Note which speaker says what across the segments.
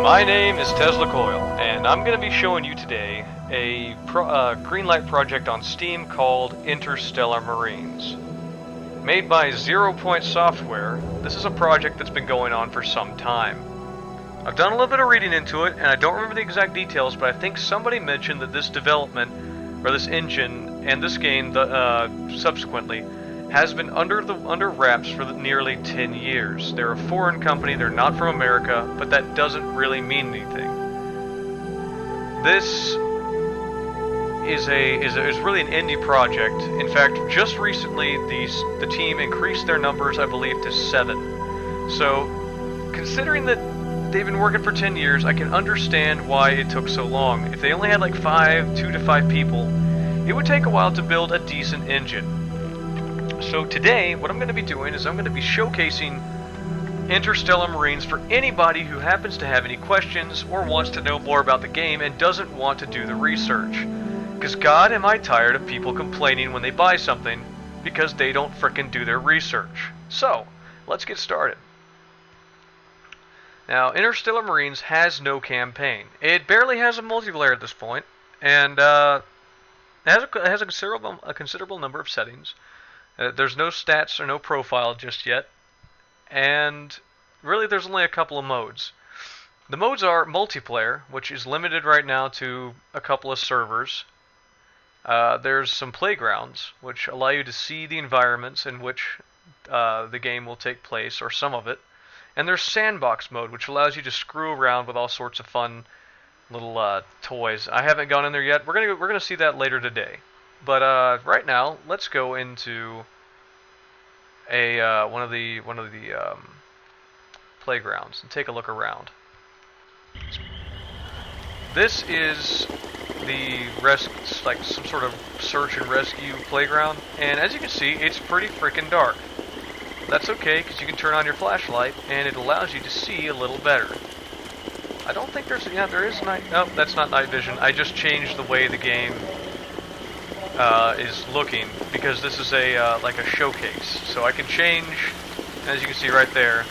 Speaker 1: My name is Tezz, and I'm going to be showing you today a greenlight project on Steam called Interstellar Marines. Made by 0 Point Software, this is a project that's been going on for some time. I've done a little bit of reading into it, and I don't remember the exact details, but I think somebody mentioned that this development, or this engine, and this game subsequently, has been under wraps for nearly 10 years. They're a foreign company, they're not from America, but that doesn't really mean anything. This is really an indie project. In fact, just recently the team increased their numbers, I believe, to 7. So, considering that they've been working for 10 years, I can understand why it took so long. If they only had like 2 to 5 people, it would take a while to build a decent engine. So today, what I'm going to be doing is I'm going to be showcasing Interstellar Marines for anybody who happens to have any questions or wants to know more about the game and doesn't want to do the research. Because God, am I tired of people complaining when they buy something because they don't frickin' do their research. So, let's get started. Now, Interstellar Marines has no campaign. It barely has a multiplayer at this point, and it has a considerable number of settings. There's no stats or no profile just yet, and really there's only a couple of modes. The modes are multiplayer, which is limited right now to a couple of servers. There's some playgrounds, which allow you to see the environments in which the game will take place, or some of it. And there's sandbox mode, which allows you to screw around with all sorts of fun little toys. I haven't gone in there yet. We're gonna see that later today. But right now, let's go into one of the playgrounds and take a look around. This is like some sort of search and rescue playground, and as you can see, it's pretty freaking dark. That's okay, because you can turn on your flashlight, and it allows you to see a little better. I don't think there is night. No, that's not night vision. I just changed the way the game is looking, because this is like a showcase. So I can change, as you can see right there,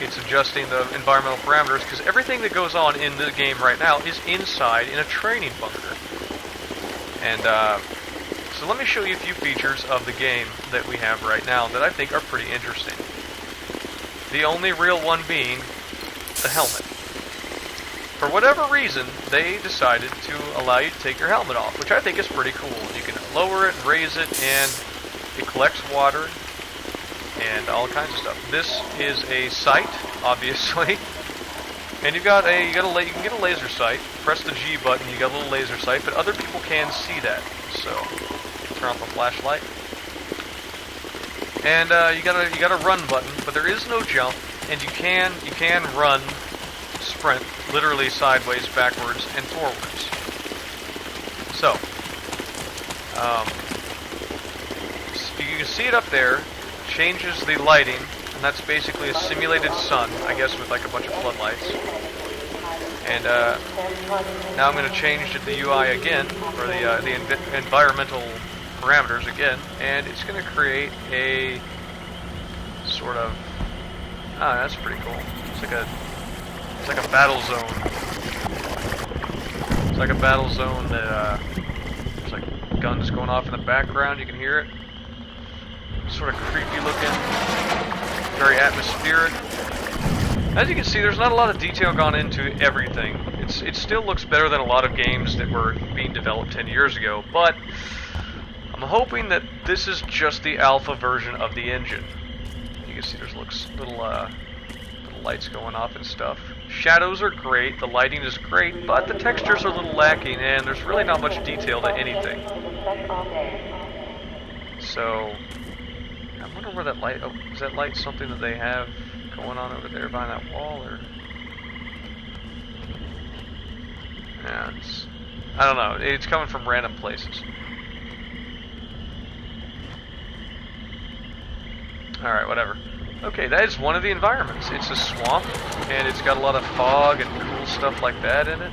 Speaker 1: it's adjusting the environmental parameters, because everything that goes on in the game right now is inside in a training bunker. And so let me show you a few features of the game that we have right now that I think are pretty interesting. The only real one being the helmet. For whatever reason, they decided to allow you to take your helmet off, which I think is pretty cool. You can lower it, raise it, and it collects water and all kinds of stuff. This is a sight, obviously, and you can get a laser sight. Press the G button, you got a little laser sight, but other people can see that. So turn off the flashlight, and you got a run button, but there is no jump, and you can run. Sprint, literally sideways, backwards, and forwards. So, you can see it up there, changes the lighting, and that's basically a simulated sun, I guess, with like a bunch of floodlights. And now I'm going to change the UI again, or the environmental parameters again, and it's going to create a sort of, that's pretty cool. It's like a battle zone. It's like a battle zone that there's like guns going off in the background. You can hear it. Sort of creepy looking, very atmospheric. As you can see, there's not a lot of detail gone into everything. It still looks better than a lot of games that were being developed 10 years ago, but I'm hoping that this is just the alpha version of the engine. You can see there's little lights going off and stuff. Shadows are great, the lighting is great, but the textures are a little lacking, and there's really not much detail to anything. So, I wonder where that light... Oh, is that light something that they have going on over there behind that wall, or... Yeah, I don't know, it's coming from random places. Alright, whatever. Okay, that is one of the environments. It's a swamp, and it's got a lot of fog and cool stuff like that in it.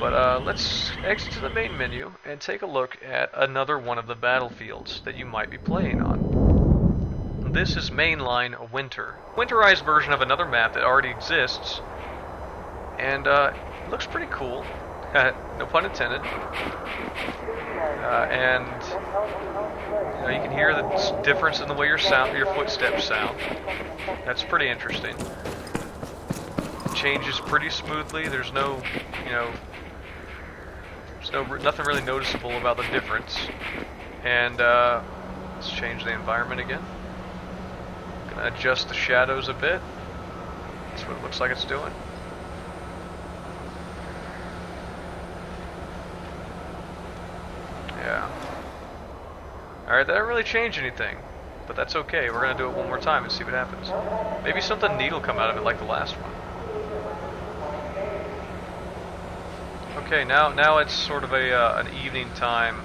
Speaker 1: But let's exit to the main menu and take a look at another one of the battlefields that you might be playing on. this is Mainline Winter. Winterized version of another map that already exists. And it looks pretty cool. No pun intended. And you can hear the difference in the way your footsteps sound. That's pretty interesting. It changes pretty smoothly. There's no, nothing really noticeable about the difference. And let's change the environment again. Gonna adjust the shadows a bit. That's what it looks like it's doing. Yeah. Alright, that didn't really change anything. But that's okay. We're gonna do it one more time and see what happens. Maybe something neat will come out of it like the last one. Okay, now it's sort of an evening time.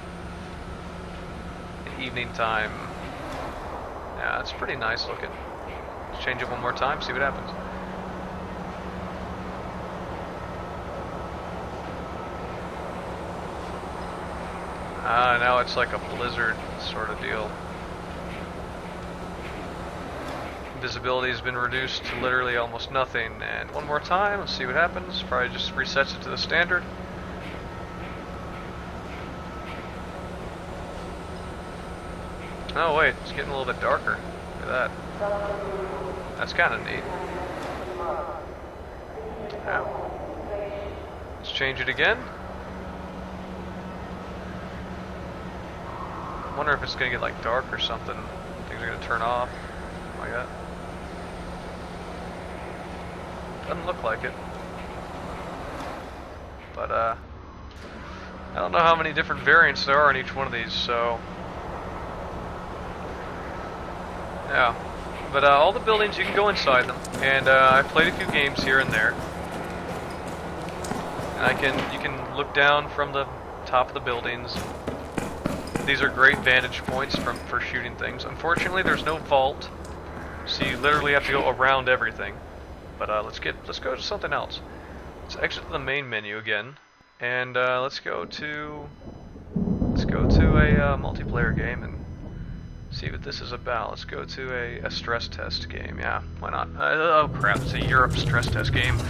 Speaker 1: Yeah, it's pretty nice looking. Let's change it one more time, see what happens. Now it's like a blizzard sort of deal. Visibility has been reduced to literally almost nothing. And one more time, let's see what happens. Probably just resets it to the standard. Oh wait, it's getting a little bit darker. Look at that. That's kind of neat. Yeah. Let's change it again. I wonder if it's gonna get like dark or something. Things are gonna turn off. Like that. Doesn't look like it. But I don't know how many different variants there are in each one of these, so yeah. But all the buildings, you can go inside them, and I've played a few games here and there. And you can look down from the top of the buildings. These are great vantage points for shooting things. Unfortunately, there's no vault, so you literally have to go around everything. But let's go to something else. Let's exit the main menu again, and let's go to a multiplayer game and see what this is about. Let's go to a stress test game. Yeah, why not? Oh crap! It's a Europe stress test game.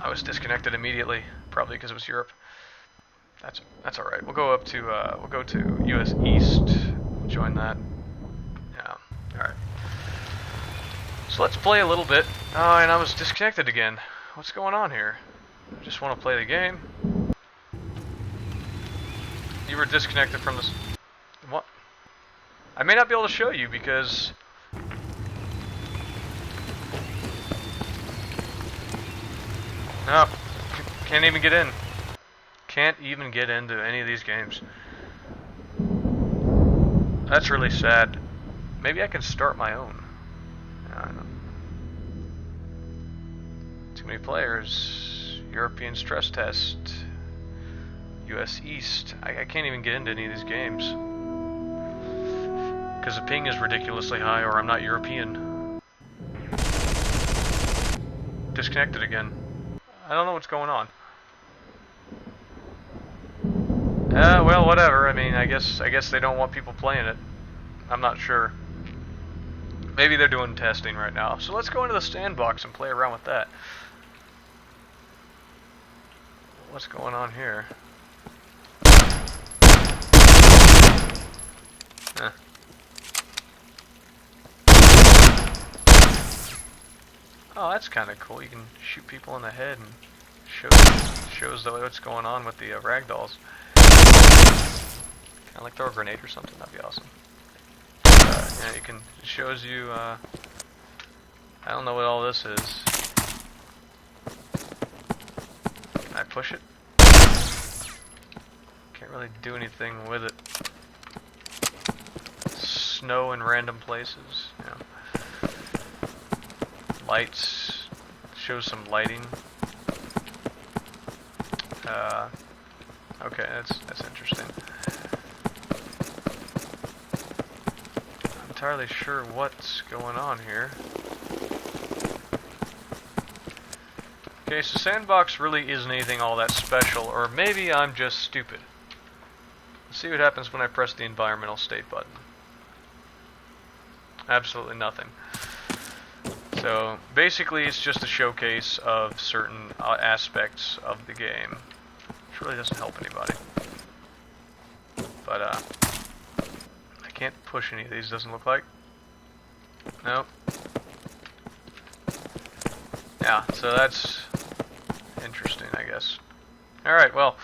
Speaker 1: I was disconnected immediately, probably because it was Europe. That's all right. We'll go to US East. Join that. Yeah. All right. So let's play a little bit. Oh, and I was disconnected again. What's going on here? I just want to play the game. You were disconnected from this. What? I may not be able to show you because no, can't even get in. Can't even get into any of these games. That's really sad. Maybe I can start my own. I don't know. Too many players. European stress test. US East. I can't even get into any of these games. Because the ping is ridiculously high, or I'm not European. Disconnected again. I don't know what's going on. Well, whatever. I mean, I guess they don't want people playing it. I'm not sure. Maybe they're doing testing right now. So let's go into the sandbox and play around with that. What's going on here? Huh. Oh, that's kind of cool. You can shoot people in the head and shows what's going on with the ragdolls. Kind of like throw a grenade or something. That'd be awesome. Yeah, it shows you. I don't know what all this is. Can I push it? Can't really do anything with it. Snow in random places. Yeah. Lights. Shows some lighting. Okay, that's interesting. Not entirely sure what's going on here. Okay, so Sandbox really isn't anything all that special, or maybe I'm just stupid. Let's see what happens when I press the environmental state button. Absolutely nothing. So basically it's just a showcase of certain aspects of the game, which really doesn't help anybody. But I can't push any of these, doesn't look like. Nope. Yeah, so that's interesting, I guess. Alright, well,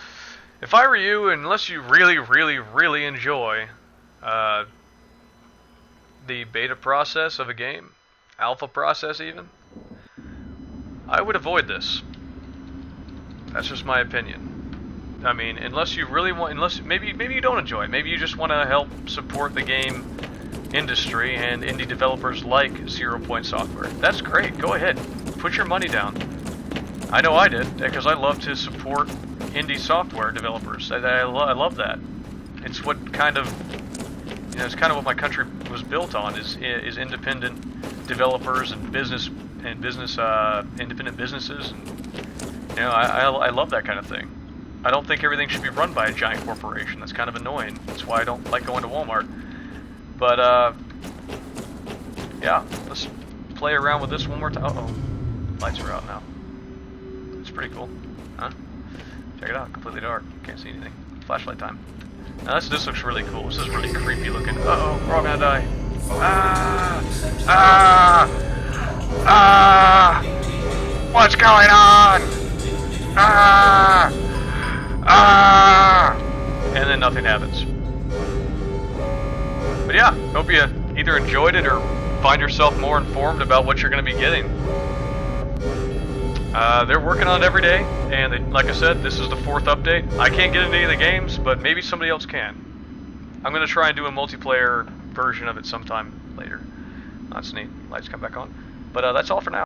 Speaker 1: if I were you, unless you really enjoy the beta process of a game, alpha process even, I would avoid this. That's just my opinion. I mean, unless you really want, maybe you don't enjoy it. Maybe you just want to help support the game industry and indie developers like 0 Point Software. That's great. Go ahead. Put your money down. I know I did, because I love to support indie software developers. I love that. It's what kind of, you know, it's kind of what my country was built on, is independent developers and independent businesses, and you know, I love that kind of thing. I don't think everything should be run by a giant corporation. That's kind of annoying. That's why I don't like going to Walmart. But yeah, let's play around with this one more time. Uh-oh, lights are out now. It's pretty cool, huh? Check it out, completely dark. Can't see anything. Flashlight time. Now this looks really cool. This is really creepy looking. Uh-oh, we're all gonna die. What's going on? And then nothing happens. But yeah, hope you either enjoyed it or find yourself more informed about what you're going to be getting. They're working on it every day, and like I said, this is the 4th update. I can't get into any of the games, but maybe somebody else can. I'm going to try and do a multiplayer version of it sometime later. That's neat. Lights come back on. But that's all for now.